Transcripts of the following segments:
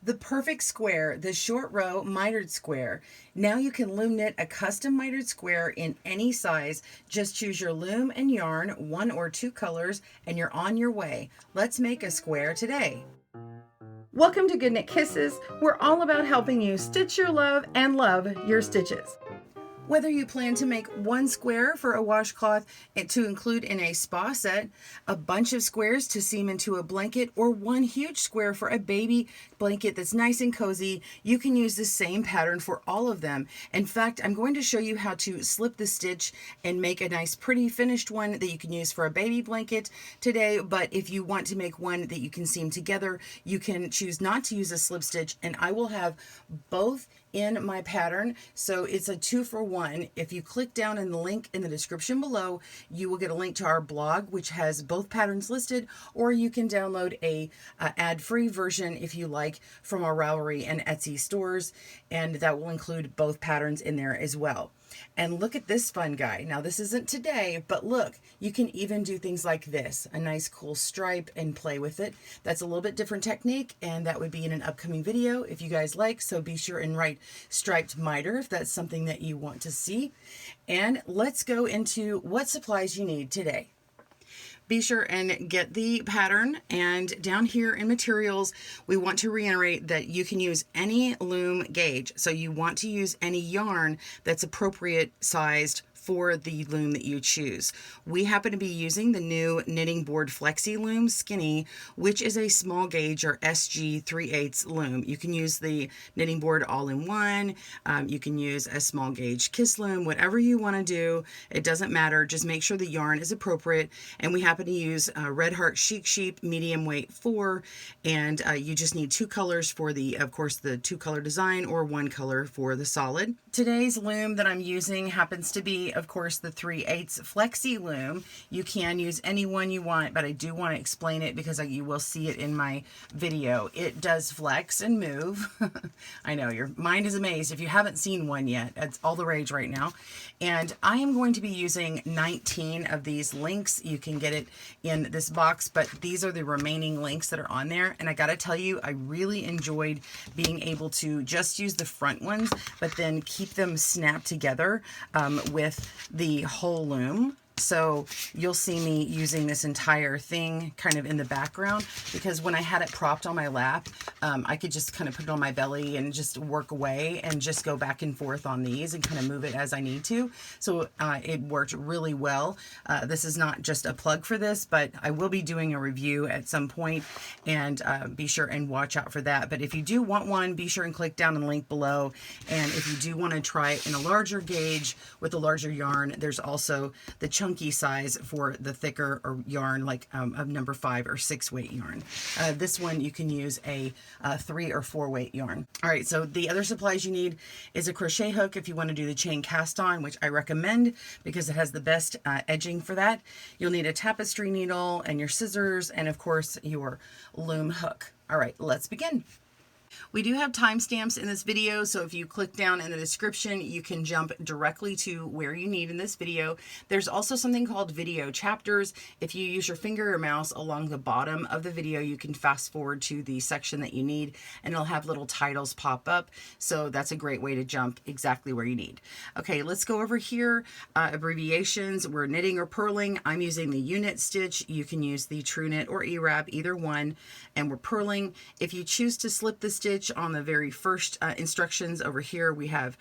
The perfect square, the short row mitered square. Now you can loom knit a custom mitered square in any size. Just choose your loom and yarn, 1 or 2 colors, and you're on your way. Let's make a square today. Welcome to GoodKnit Kisses. We're all about helping you stitch your love and love your stitches. Whether you plan to make one square for a washcloth and to include in a spa set, a bunch of squares to seam into a blanket, or one huge square for a baby blanket that's nice and cozy, you can use the same pattern for all of them. In fact, I'm going to show you how to slip the stitch and make a nice pretty finished one that you can use for a baby blanket today. But if you want to make one that you can seam together, you can choose not to use a slip stitch, and I will have both in my pattern. So it's a 2-for-1. If you click down in the link in the description below, you will get a link to our blog, which has both patterns listed, or you can download a ad-free version if you like from our Ravelry and Etsy stores, and that will include both patterns in there as well. And look at this fun guy. Now this isn't today, but look, you can even do things like this, a nice cool stripe, and play with it. That's a little bit different technique, and that would be in an upcoming video if you guys like, so be sure and write striped miter if that's something that you want to see. And let's go into what supplies you need today. Be sure and get the pattern, and down here in materials, we want to reiterate that you can use any loom gauge. So you want to use any yarn that's appropriate sized for the loom that you choose. We happen to be using the new knitting board Flexee Loom Skinny, which is a small gauge or SG 3/8 loom. You can use the knitting board all in one. You can use a small gauge kiss loom, whatever you want to do. It doesn't matter. Just make sure the yarn is appropriate. And we happen to use Red Heart Chic Sheep medium weight 4, and you just need 2 colors for the, of course, the 2-color design, or 1 color for the solid. Today's loom that I'm using happens to be, of course, the 3/8 Flexee Loom. You can use any one you want, but I do want to explain it because you will see it in my video. It does flex and move. I know your mind is amazed if you haven't seen one yet. It's all the rage right now. And I am going to be using 19 of these links. You can get it in this box, but these are the remaining links that are on there. And I got to tell you, I really enjoyed being able to just use the front ones, but then keep them snapped together with the whole loom. So you'll see me using this entire thing kind of in the background, because when I had it propped on my lap, I could just kind of put it on my belly and just work away and just go back and forth on these and kind of move it as I need to. So it worked really well. This is not just a plug for this, but I will be doing a review at some point, and be sure and watch out for that. But if you do want one, be sure and click down on the link below. And if you do want to try it in a larger gauge with a larger yarn, there's also the chunky size for the thicker or yarn, like a number 5 or 6 weight yarn. This one you can use a 3 or 4 weight yarn. All right, so the other supplies you need is a crochet hook if you want to do the chain cast on, which I recommend because it has the best edging for that. You'll need a tapestry needle and your scissors, and of course your loom hook. All right, let's begin. We do have timestamps in this video, so if you click down in the description, you can jump directly to where you need in this video. There's also something called video chapters. If you use your finger or mouse along the bottom of the video, you can fast forward to the section that you need, and it'll have little titles pop up. So that's a great way to jump exactly where you need. Okay, let's go over here. Abbreviations, we're knitting or purling. I'm using the U-knit stitch. You can use the True Knit or E-Wrap, either one, and we're purling. If you choose to slip the stitch, on the very first instructions over here, we have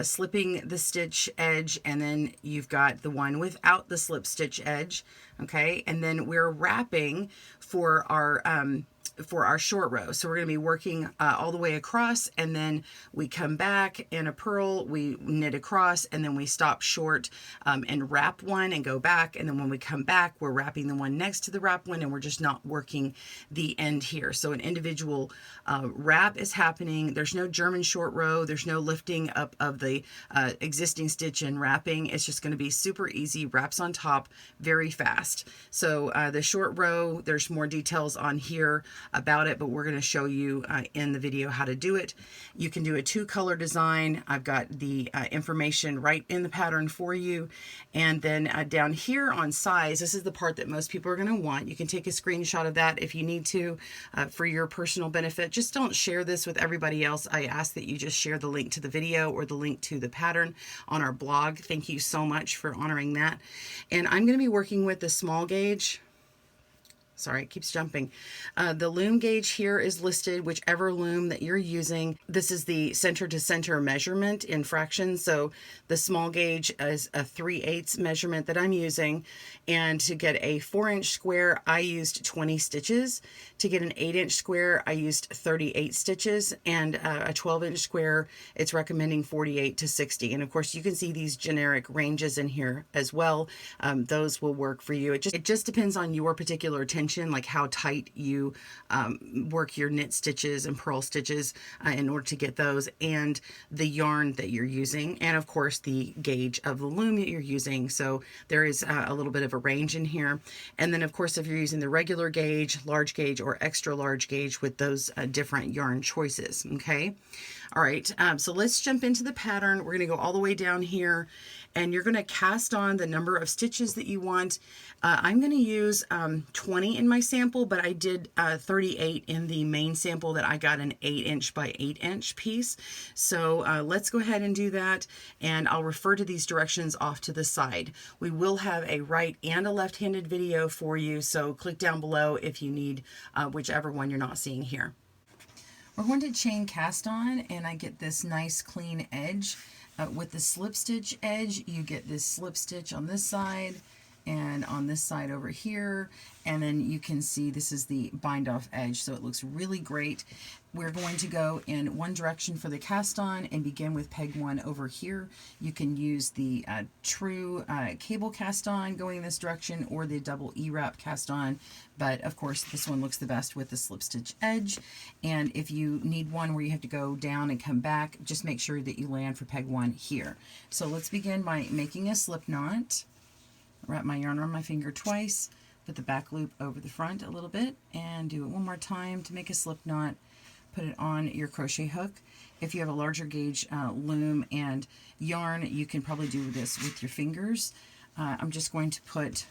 slipping the stitch edge, and then you've got the one without the slip stitch edge. Okay, and then we're wrapping for our short row. So we're going to be working all the way across, and then we come back in a purl, we knit across, and then we stop short and wrap one and go back. And then when we come back, we're wrapping the one next to the wrap one, and we're just not working the end here. So an individual wrap is happening. There's no German short row. There's no lifting up of the existing stitch and wrapping. It's just going to be super easy, wraps on top very fast. So the short row, there's more details on here about it, but we're going to show you in the video how to do it. You can do a 2-color design. I've got the information right in the pattern for you. And then down here on size, this is the part that most people are going to want. You can take a screenshot of that if you need to for your personal benefit. Just don't share this with everybody else. I ask that you just share the link to the video or the link to the pattern on our blog. Thank you so much for honoring that. And I'm going to be working with the small gauge. Sorry, it keeps jumping. The loom gauge here is listed, whichever loom that you're using. This is the center to center measurement in fractions. So the small gauge is a 3/8 measurement that I'm using. And to get a 4-inch square, I used 20 stitches. To get an 8-inch square, I used 38 stitches. And a 12-inch square, it's recommending 48 to 60. And of course, you can see these generic ranges in here as well. Those will work for you. It just depends on your particular tension, like how tight you work your knit stitches and purl stitches in order to get those, and the yarn that you're using, and of course the gauge of the loom that you're using. So there is a little bit of a range in here. And then of course, if you're using the regular gauge, large gauge, or extra large gauge with those different yarn choices. Okay. All right, so let's jump into the pattern. We're going to go all the way down here, and you're going to cast on the number of stitches that you want. I'm going to use 20 in my sample, but I did 38 in the main sample that I got an 8-inch by 8-inch piece. So let's go ahead and do that, and I'll refer to these directions off to the side. We will have a right and a left-handed video for you, so click down below if you need whichever one you're not seeing here. We're going to chain cast on, and I get this nice clean edge. With the slip stitch edge, you get this slip stitch on this side and on this side over here, and then you can see this is the bind off edge, so it looks really great. We're going to go in one direction for the cast on and begin with peg 1 over here. You can use the true cable cast on going in this direction, or the double E-wrap cast on, but of course this one looks the best with the slip stitch edge. And if you need one where you have to go down and come back, just make sure that you land for peg 1 here. So let's begin by making a slip knot. Wrap my yarn around my finger twice, put the back loop over the front a little bit, and do it one more time to make a slip knot. Put it on your crochet hook. If you have a larger gauge loom and yarn, you can probably do this with your fingers. I'm just going to put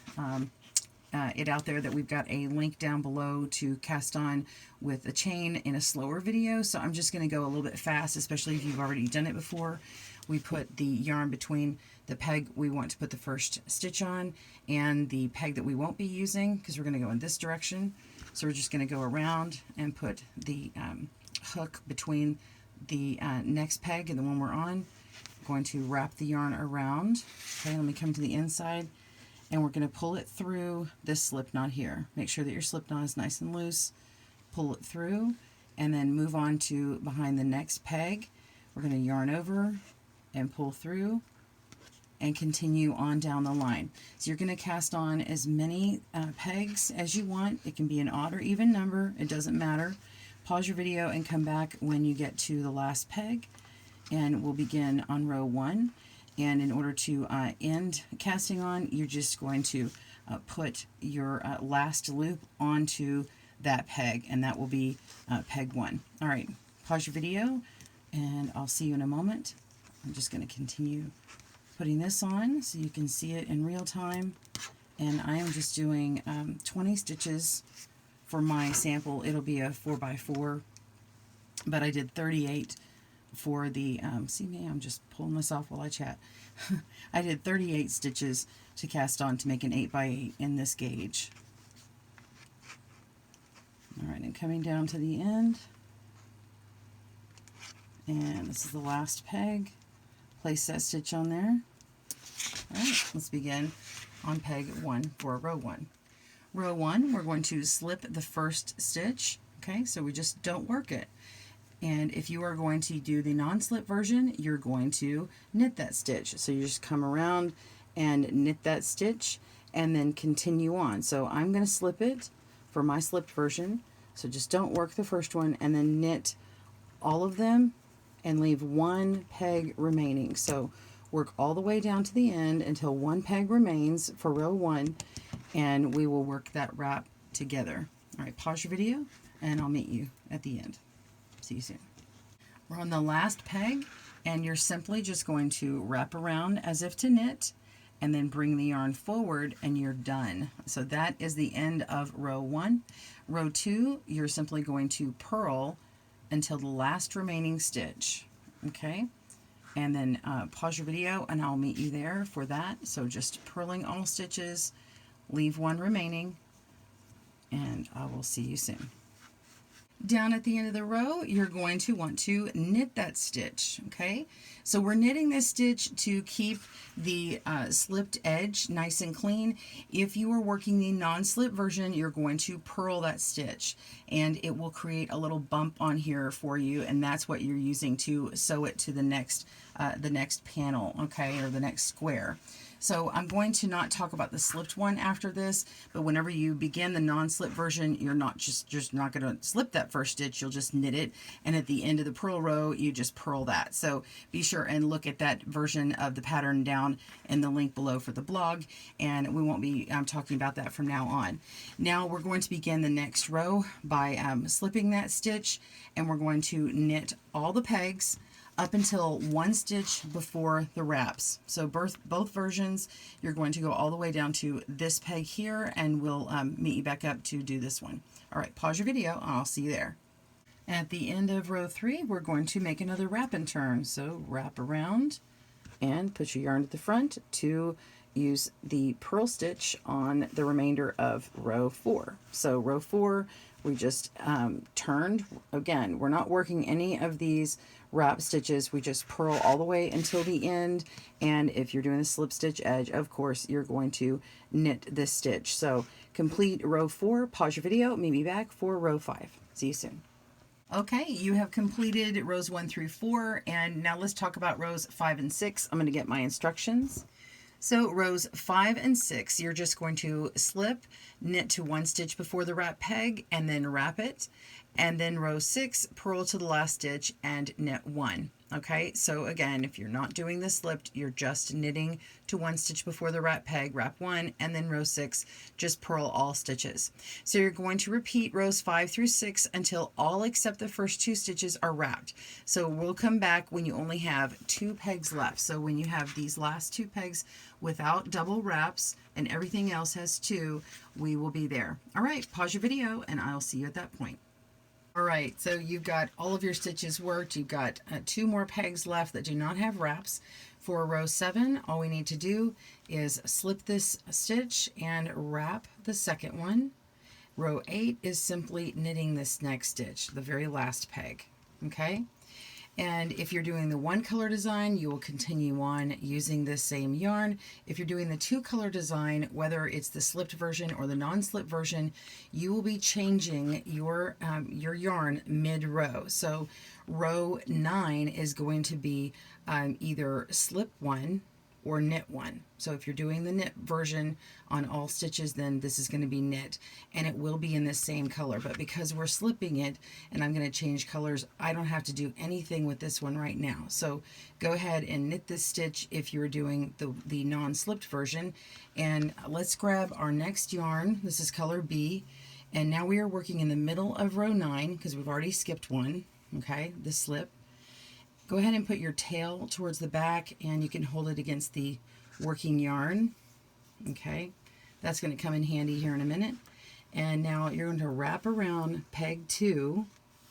it out there that we've got a link down below to cast on with a chain in a slower video, so I'm just going to go a little bit fast, especially if you've already done it before. We put the yarn between the peg we want to put the first stitch on and the peg that we won't be using, because we're going to go in this direction. So we're just going to go around and put the hook between the next peg and the one we're on. I'm going to wrap the yarn around. Okay, let me come to the inside, and we're going to pull it through this slip knot here. Make sure that your slip knot is nice and loose. Pull it through, and then move on to behind the next peg. We're going to yarn over and pull through and continue on down the line. So you're going to cast on as many pegs as you want. It can be an odd or even number, it doesn't matter. Pause your video and come back when you get to the last peg, and we'll begin on row 1. And in order to end casting on, you're just going to put your last loop onto that peg, and that will be peg 1. All right, pause your video, and I'll see you in a moment. I'm just going to continue putting this on so you can see it in real time. And I am just doing 20 stitches for my sample. It'll be a 4x4, but I did 38 for the, see me, I'm just pulling this off while I chat. I did 38 stitches to cast on to make an 8x8 in this gauge. All right, and coming down to the end, and this is the last peg. Place that stitch on there. All right, let's begin on peg 1 for row 1. Row 1, we're going to slip the first stitch. Okay, so we just don't work it. And if you are going to do the non-slip version, you're going to knit that stitch. So you just come around and knit that stitch and then continue on. So I'm going to slip it for my slipped version. So just don't work the first one, and then knit all of them and leave one peg remaining. So work all the way down to the end until one peg remains for row 1, and we will work that wrap together. All right, pause your video and I'll meet you at the end. See you soon. We're on the last peg, and you're simply just going to wrap around as if to knit, and then bring the yarn forward, and you're done. So that is the end of row 1. Row 2, you're simply going to purl until the last remaining stitch, okay? And then pause your video, and I'll meet you there for that. So just purling all stitches, leave one remaining, and I will see you soon. Down at the end of the row, you're going to want to knit that stitch, okay? So we're knitting this stitch to keep the slipped edge nice and clean. If you are working the non-slip version, you're going to purl that stitch, and it will create a little bump on here for you, and that's what you're using to sew it to the next panel, okay, or the next square. So I'm going to not talk about the slipped one after this, but whenever you begin the non-slip version, you're not just not going to slip that first stitch, you'll just knit it, and at the end of the purl row, you just purl that. So be sure and look at that version of the pattern down in the link below for the blog, and we won't be talking about that from now on. Now we're going to begin the next row by slipping that stitch, and we're going to knit all the pegs up until one stitch before the wraps. So both versions, you're going to go all the way down to this peg here, and we'll meet you back up to do this one. All right, pause your video, and I'll see you there. At the end of row 3, we're going to make another wrap and turn. So wrap around and put your yarn at the front to use the purl stitch on the remainder of row 4. So row 4, we just turned. Again, we're not working any of these wrap stitches, we just purl all the way until the end, and if you're doing a slip stitch edge, of course you're going to knit this stitch. So complete row 4, pause your video, meet me back for row 5. See you soon. Okay, you have completed rows 1 through 4, and now let's talk about rows 5 and 6. I'm going to get my instructions. So rows 5 and 6, you're just going to slip, knit to one stitch before the wrap peg, and then wrap it. And then row 6, purl to the last stitch and knit 1. Okay, so again, if you're not doing the slipped, you're just knitting to one stitch before the wrap peg, wrap 1, and then row 6, just purl all stitches. So you're going to repeat rows 5 through 6 until all except the first 2 stitches are wrapped. So we'll come back when you only have 2 pegs left. So when you have these last 2 pegs without double wraps and everything else has 2, we will be there. All right, pause your video, and I'll see you at that point. All right, so you've got all of your stitches worked. You've got 2 more pegs left that do not have wraps. For row 7, all we need to do is slip this stitch and wrap the second one. Row 8 is simply knitting this next stitch, the very last peg, okay? And if you're doing the 1-color design, you will continue on using this same yarn. If you're doing the 2-color design, whether it's the slipped version or the non-slip version, you will be changing your yarn mid-row. So row 9 is going to be either slip 1 or knit 1. So if you're doing the knit version on all stitches, then this is going to be knit, and it will be in the same color. But because we're slipping it and I'm going to change colors, I don't have to do anything with this one right now. So go ahead and knit this stitch if you're doing the non-slipped version. And let's grab our next yarn. This is color B, and now we are working in the middle of row 9 because we've already skipped one, okay, the slip. Go ahead and put your tail towards the back, and you can hold it against the working yarn. Okay, that's going to come in handy here in a minute. And now you're going to wrap around peg 2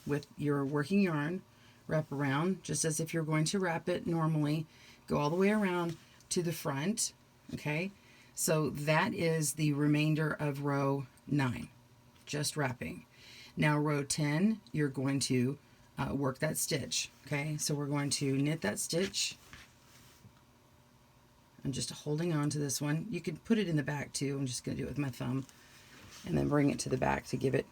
with your working yarn. Wrap around just as if you're going to wrap it normally. Go all the way around to the front. Okay, so that is the remainder of row 9, just wrapping. Now row 10, you're going to work that stitch. Okay, so we're going to knit that stitch. I'm just holding on to this one. You could put it in the back too. I'm just going to do it with my thumb and then bring it to the back to give it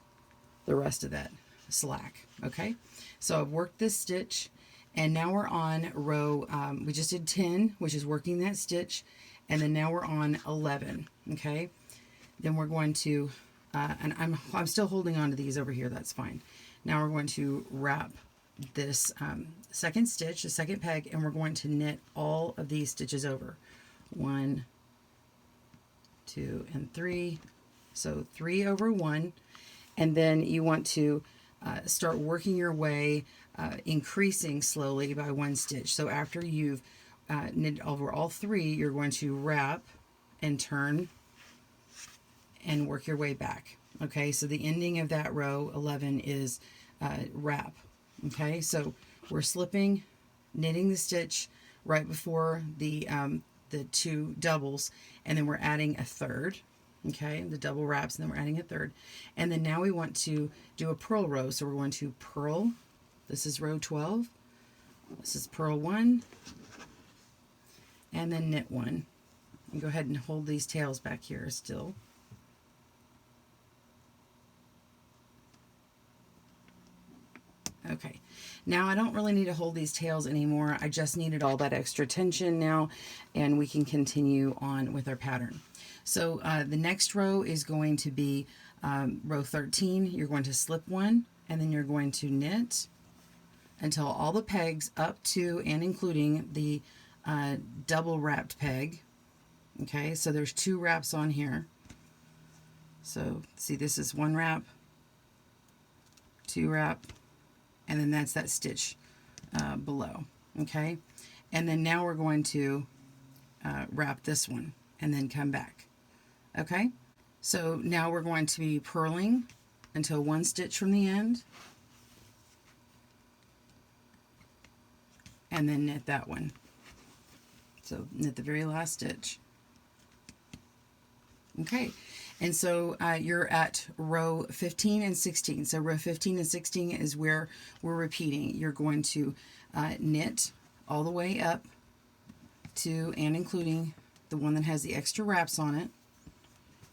the rest of that slack. Okay, so I've worked this stitch, and now we're on row, we just did 10, which is working that stitch, and then now we're on 11. Okay, then we're going to, and I'm still holding on to these over here, that's fine. Now we're going to wrap this second stitch, the second peg, and we're going to knit all of these stitches over. 1, 2, and 3. So 3 over 1, And then you want to start working your way, increasing slowly by 1 stitch. So after you've knit over all 3, you're going to wrap and turn and work your way back. Okay, so the ending of that row 11 is wrap. Okay, so we're slipping, knitting the stitch right before the 2 doubles, and then we're adding a third. Okay, the double wraps, and then we're adding a third. And then now we want to do a purl row. So we're going to purl. This is row 12. This is purl 1, and then knit 1. And go ahead and hold these tails back here still. Okay, now I don't really need to hold these tails anymore. I just needed all that extra tension now, and we can continue on with our pattern. So the next row is going to be row 13. You're going to slip 1, and then you're going to knit until all the pegs up to and including the double wrapped peg. Okay, so there's 2 wraps on here. So see, this is 1 wrap, 2 wrap, and then that's that stitch below. Okay, and then now we're going to wrap this one and then come back. Okay, so now we're going to be purling until 1 stitch from the end, and then knit that one. So knit the very last stitch. Okay, and so you're at row 15 and 16. So row 15 and 16 is where we're repeating. You're going to knit all the way up to and including the one that has the extra wraps on it.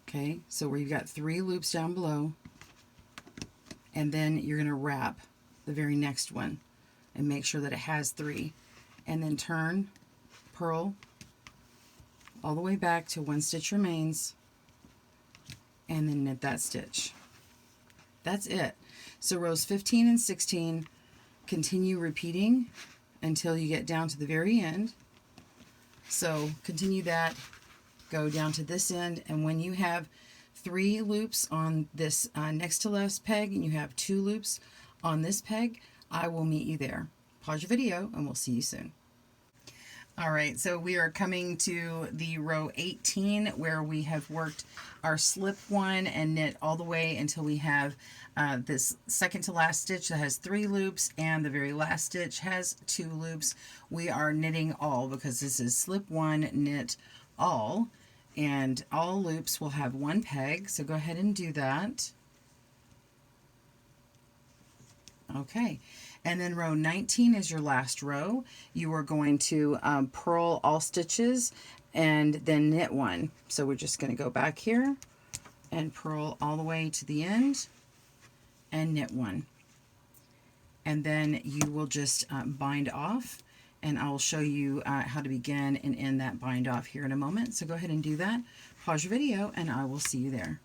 Okay, so where you've got 3 loops down below, and then you're going to wrap the very next one and make sure that it has 3, and then turn, purl all the way back to 1 stitch remains, and then knit that stitch. That's it. So rows 15 and 16, continue repeating until you get down to the very end. So continue that, go down to this end, and when you have 3 loops on this next to last peg and you have 2 loops on this peg, I will meet you there. Pause your video and we'll see you soon. All right, so we are coming to the row 18 where we have worked our slip 1 and knit all the way until we have this second to last stitch that has 3 loops and the very last stitch has 2 loops. We are knitting all because this is slip 1, knit all, and all loops will have 1 peg, so go ahead and do that. Okay, and then row 19 is your last row. You are going to purl all stitches and then knit 1. So we're just going to go back here and purl all the way to the end and knit 1. And then you will just bind off, and I will show you how to begin and end that bind off here in a moment. So go ahead and do that. Pause your video and I will see you there.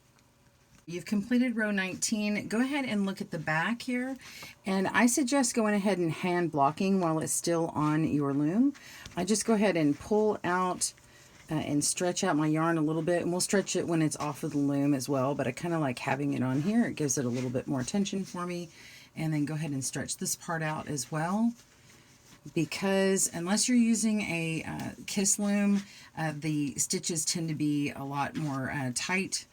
You've completed row 19. Go ahead and look at the back here, and I suggest going ahead and hand blocking while it's still on your loom. I just go ahead and pull out and stretch out my yarn a little bit, and we'll stretch it when it's off of the loom as well, but I kind of like having it on here. It gives it a little bit more tension for me. And then go ahead and stretch this part out as well, because unless you're using a Kiss loom, the stitches tend to be a lot more tight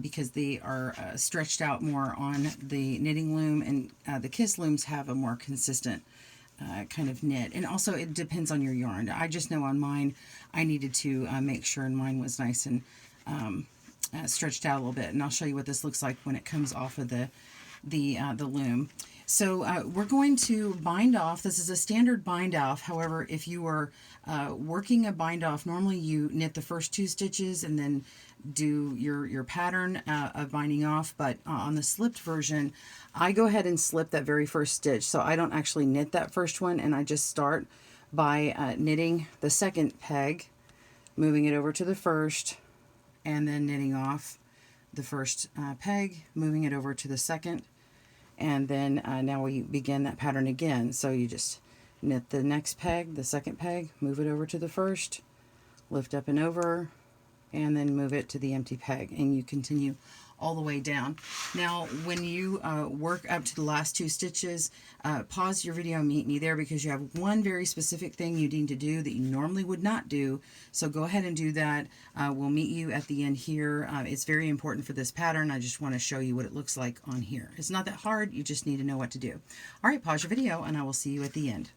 because they are stretched out more on the knitting loom, and the Kiss looms have a more consistent kind of knit. And also it depends on your yarn. I just know on mine I needed to make sure mine was nice and stretched out a little bit, and I'll show you what this looks like when it comes off of the loom. So we're going to bind off. This is a standard bind off. However, if you are working a bind off, normally you knit the first 2 stitches and then do your pattern of binding off. But on the slipped version, I go ahead and slip that very first stitch. So I don't actually knit that first one, and I just start by knitting the second peg, moving it over to the first, and then knitting off the first peg, moving it over to the second, and then now we begin that pattern again. So you just knit the next peg, the second peg, move it over to the first, lift up and over, and then move it to the empty peg, and you continue all the way down. Now, when you work up to the last 2 stitches, pause your video and meet me there, because you have one very specific thing you need to do that you normally would not do. So go ahead and do that. We'll meet you at the end here. It's very important for this pattern. I just want to show you what it looks like on here. It's not that hard. You just need to know what to do. All right, pause your video and I will see you at the end.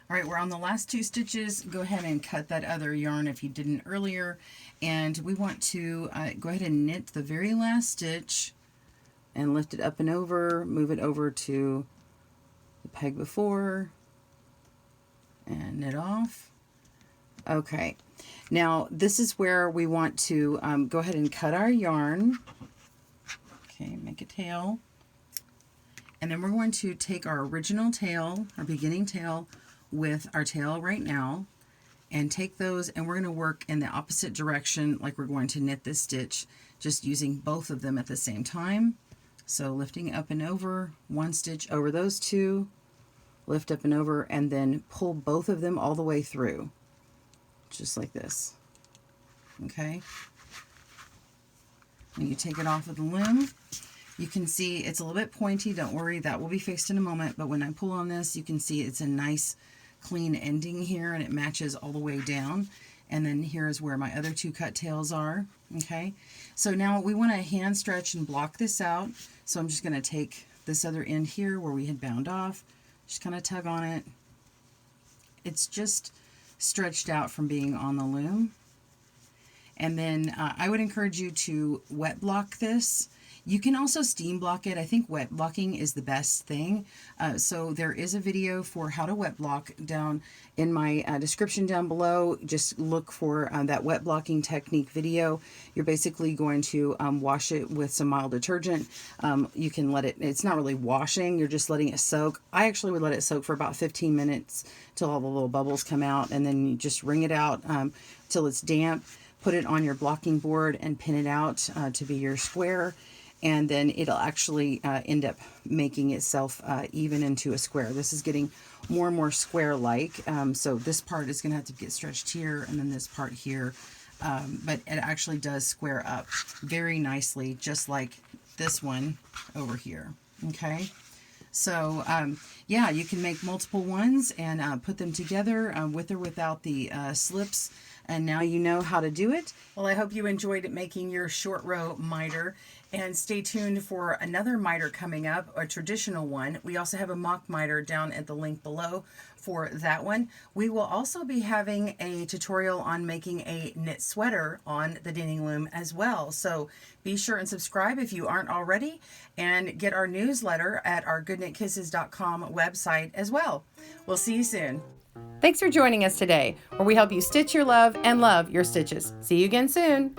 All right, we're on the last 2 stitches. Go ahead and cut that other yarn if you didn't earlier. And we want to go ahead and knit the very last stitch and lift it up and over, move it over to the peg before, and knit off. Okay, now this is where we want to go ahead and cut our yarn. Okay, make a tail. And then we're going to take our original tail, our beginning tail, with our tail right now, and take those, and we're going to work in the opposite direction like we're going to knit this stitch, just using both of them at the same time. So lifting up and over, 1 stitch over those 2, lift up and over, and then pull both of them all the way through, just like this. Okay, when you take it off of the loom, you can see it's a little bit pointy. Don't worry, that will be fixed in a moment. But when I pull on this, you can see it's a nice clean ending here, and it matches all the way down. And then here's where my other 2 cut tails are. Okay, so now we want to hand stretch and block this out. So I'm just going to take this other end here where we had bound off, just kind of tug on it. It's just stretched out from being on the loom. And then I would encourage you to wet block this. You can also steam block it. I think wet blocking is the best thing. So there is a video for how to wet block down in my description down below. Just look for that wet blocking technique video. You're basically going to wash it with some mild detergent. You can let it, it's not really washing, you're just letting it soak. I actually would let it soak for about 15 minutes till all the little bubbles come out, and then you just wring it out till it's damp. Put it on your blocking board and pin it out to be your square. And then it'll actually end up making itself even into a square. This is getting more and more square-like, so this part is going to have to get stretched here, and then this part here, but it actually does square up very nicely, just like this one over here. Okay, so yeah, you can make multiple ones and put them together with or without the slips. And now you know how to do it. Well, I hope you enjoyed making your short row miter, and stay tuned for another miter coming up, a traditional one. We also have a mock miter down at the link below for that one. We will also be having a tutorial on making a knit sweater on the Knitting Loom as well. So be sure and subscribe if you aren't already, and get our newsletter at our GoodKnitKisses.com website as well. We'll see you soon. Thanks for joining us today, where we help you stitch your love and love your stitches. See you again soon.